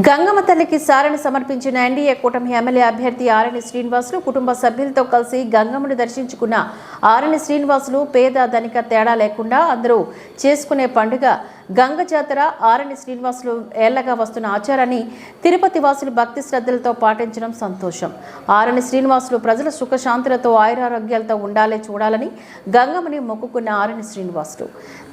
గంగమ్మ తల్లికి సారెను సమర్పించిన ఎన్డీఏ కూటమి ఎమ్మెల్యే అభ్యర్థి ఆరణి శ్రీనివాసులు కుటుంబ సభ్యులతో కలిసి గంగమ్మను దర్శించుకున్న ఆరణి శ్రీనివాసులు పేద ధనిక తేడా లేకుండా అందరూ చేసుకునే పండుగ గంగ జాతర. ఆరణి శ్రీనివాసులు ఏళ్లగా వస్తున్న ఆచారాన్ని తిరుపతి వాసులు భక్తి శ్రద్ధలతో పాటించడం సంతోషం. ఆరణి శ్రీనివాసులు ప్రజల సుఖశాంతులతో ఆయురారోగ్యాలతో ఉండాలని చూడాలని గంగమ్మని మొక్కుకున్న ఆరణి శ్రీనివాసులు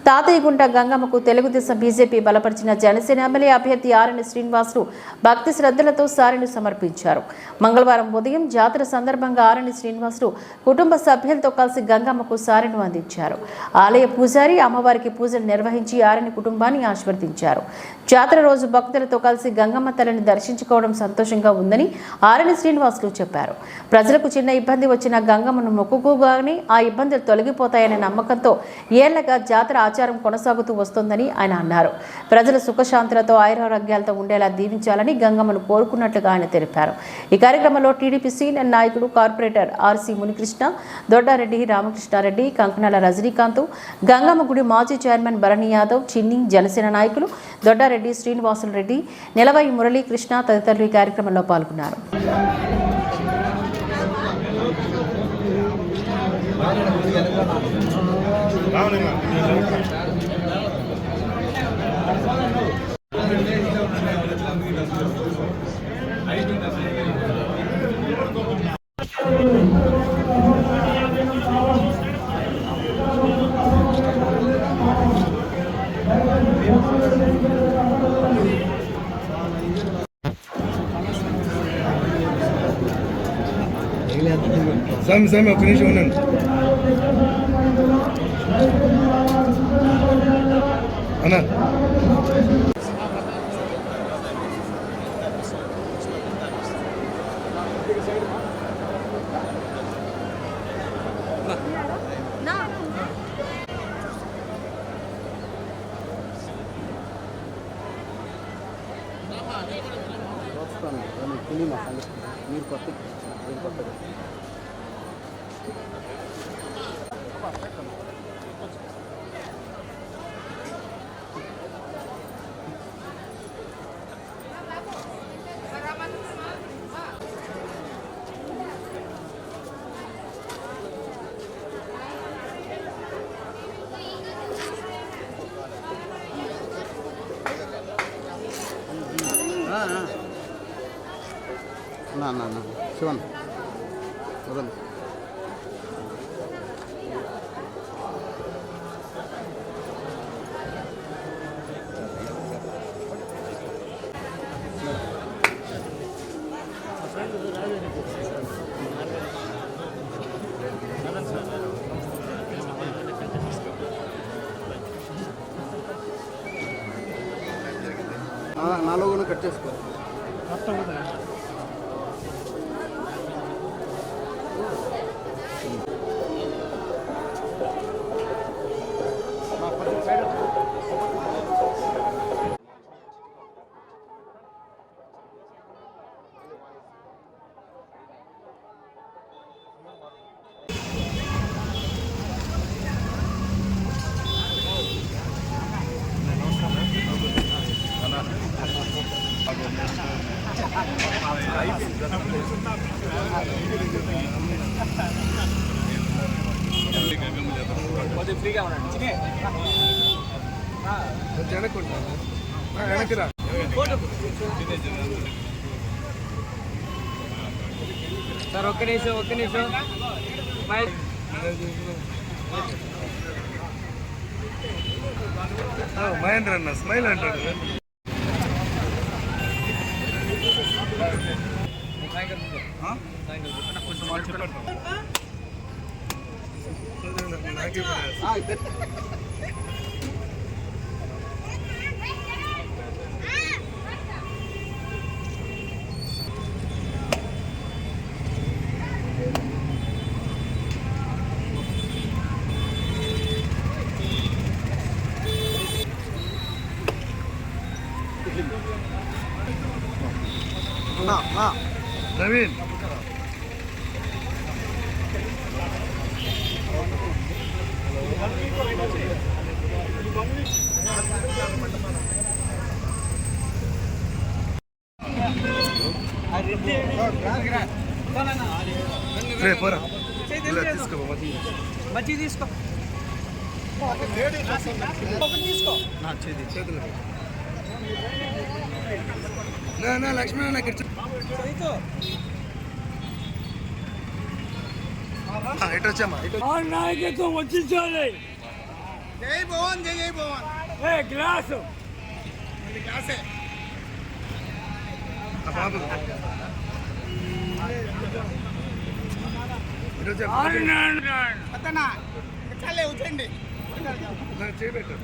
తాతయ్యగుంట గంగమ్మకు తెలుగుదేశం బీజేపీ బలపరిచిన జనసేన ఎమ్మెల్యే అభ్యర్థి ఆరణి శ్రీనివాసులు భక్తి శ్రద్ధలతో సారెను సమర్పించారు. మంగళవారం ఉదయం జాతర సందర్భంగా ఆరణి శ్రీనివాసులు కుటుంబ సభ్యులతో కలిసి గంగమ్మకు సారెను అందించారు. ఆలయ పూజారి అమ్మవారికి పూజలు నిర్వహించి ఆరణి కుటుంబాన్ని ఆశీర్వదించారు. జాతర రోజు భక్తులతో కలిసి గంగమ్మ తల్లిని దర్శించుకోవడం సంతోషంగా ఉందని ఆరణి శ్రీనివాసులు చెప్పారు. ప్రజలకు చిన్న ఇబ్బంది వచ్చిన గంగమ్మను మొక్కుకోగానే ఆ ఇబ్బందులు తొలగిపోతాయనే నమ్మకంతో ఏళ్లగా జాతర ఆచారం కొనసాగుతూ వస్తోందని ఆయన అన్నారు. ప్రజల సుఖశాంతులతో ఆయురారోగ్యాలతో ఉండేలా దీవించాలని గంగమ్మను కోరుకున్నట్లుగా ఆయన తెలిపారు. ఈ కార్యక్రమంలో టీడీపీ సీనియర్ నాయకుడు కార్పొరేటర్ ఆర్సీ మునికృష్ణ, దొడ్డారెడ్డి రామకృష్ణారెడ్డి, కంకణాల రజనీకాంత్, గంగమ్మ గుడి మాజీ చైర్మన్ భరణి యాదవ్, చిన్ని, జనసేన నాయకులు దొడ్డారెడ్డి, శ్రీనివాసులు రెడ్డి, నిలవై మురళీకృష్ణ తదితరులు ఈ కార్యక్రమంలో పాల్గొన్నారు. Sam ఒక నిమిషం ఉండండి. అన్నా మీరు కొత్త నా శివన్ వదలు. నాలో కట్ చేసుకో. ఫ్రీగా ఉండండి. వెనక్కి రా సార్. ఒక్క నిమిషం మహేంద్ర అన్న స్మైల్ అంటాడు. నవీన్ రే పోరా ఇలా తీసుకో మజ్జి తీసుకో ఒకటి తీసుకో చేతులు నా లక్ష్మీ నాకు రైతు ఇటు వచ్చామా నాయకత్వం వచ్చించాలి జై భవన్ జై భవన్ ఏ గ్లాసు క్లాసే బాబు ఇటు వచ్చామా అతనా చాలే వచ్చండి చేయబెట్టు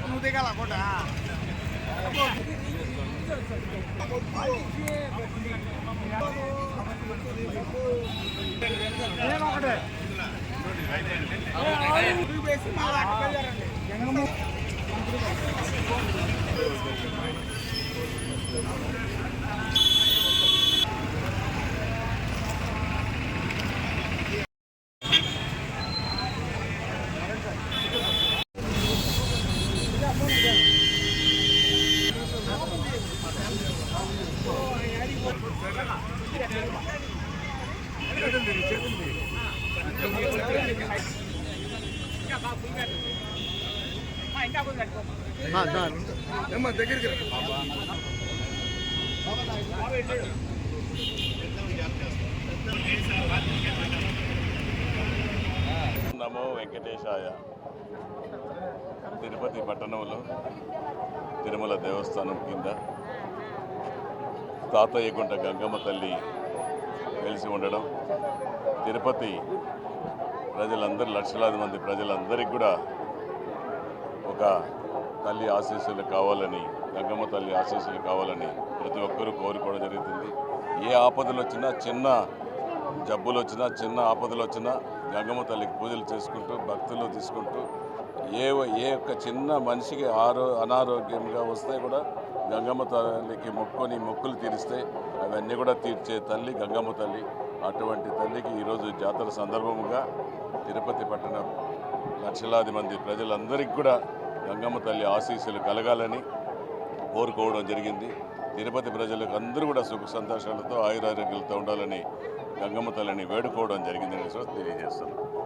నువ్వు దిగాల కోట ఏమ్మా దగ్గరికి నమో వెంకటేశాయ. తిరుపతి పట్టణంలో తిరుమల దేవస్థానం కింద తాతయ్యగుంట గంగమ్మ తల్లి వెలిసి ఉండడం, తిరుపతి ప్రజలందరూ లక్షలాది మంది ప్రజలందరికీ కూడా ఒక తల్లి ఆశీస్సులు కావాలని, గంగమ్మ తల్లి ఆశీస్సులు కావాలని ప్రతి ఒక్కరూ కోరుకోవడం జరుగుతుంది. ఏ ఆపదలు వచ్చినా, చిన్న జబ్బులు వచ్చినా, చిన్న ఆపదలు వచ్చినా గంగమ్మ తల్లికి పూజలు చేసుకుంటూ భక్తులు తీసుకుంటూ ఏ ఒక్క చిన్న మనిషికి అనారోగ్యంగా వస్తే కూడా గంగమ్మ తల్లికి మొక్కులు తీరిస్తే అవన్నీ కూడా తీర్చే తల్లి గంగమ్మ తల్లి. అటువంటి తల్లికి ఈరోజు జాతర సందర్భంగా తిరుపతి పట్టణం లక్షలాది మంది ప్రజలందరికీ కూడా గంగమ్మ తల్లి ఆశీస్సులు కలగాలని కోరుకోవడం జరిగింది. తిరుపతి ప్రజలకు అందరూ కూడా సుఖ సంతోషాలతో ఆయురారోగ్యాలతో ఉండాలని గంగమ్మ తల్లిని వేడుకోవడం జరిగిందని తెలియజేస్తున్నాం.